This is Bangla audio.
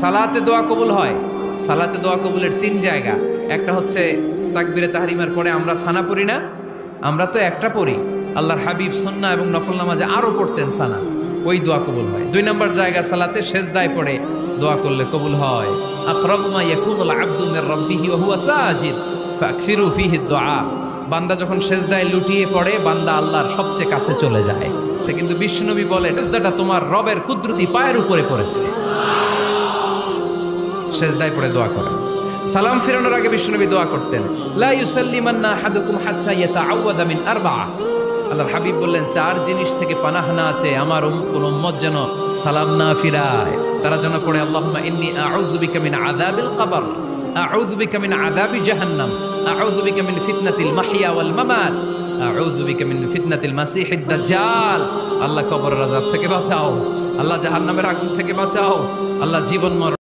সালাতে দোয়া কবুল হয়। সালাতে দোয়া কবুলের তিন জায়গা। একটা হচ্ছে তাকবীরে তাহরিমার পরে আমরা সানা পড়ি না, আমরা তো একটা পড়ি। আল্লাহর হাবিব সুন্নাহ এবং নফল নামাজে আরো পড়তেন সানা, ওই দোয়া কবুল হয়। দুই নম্বর জায়গা সালাতে সেজদায় পড়ে দোয়া করলে কবুল হয়। আকরাবু মা ইয়াকুনুল আবদু মির রাব্বিহি ওয়া হুয়া সাজিদ ফাকসিরু ফীহি দুআ। বান্দা যখন সেজদায় লুটিয়ে পড়ে, বান্দা আল্লাহর সবচেয়ে কাছে চলে যায়। কিন্তু বিশ্বনবী বলে, সেজদাটা তোমার রবের কুদরতি পায়ের উপরে পড়েছে। সেজদায় পড়ে দোয়া করেন। সালাম ফিরানোর আগে বিশ্বনবী দোয়া করতেন, লা ইউসাল্লিমান্না আহাদুকুম হাত্তা ইয়াতাআওয়াযা মিন আরবা'a। আল্লাহর হাবিব বললেন, চার জিনিস থেকে পানাহ না আছে আমার কোন উম্মত যেন সালাম না ফিরায়। তারা যেন পড়ে, আল্লাহুম্মা ইন্নী আউযু বিকা মিন আযাবিল কবর, আউযু বিকা মিন আযাবি জাহান্নাম, আউযু বিকা মিন ফিতনাতিল মাহইয়া ওয়াল মামাত, আউযু বিকা মিন ফিতনাতিল মাসিহিদ দাজ্জাল। আল্লাহ কবরের আযাব থেকে বাঁচাও, আল্লাহ জাহান্নামের আগুন থেকে বাঁচাও, আল্লাহ জীবন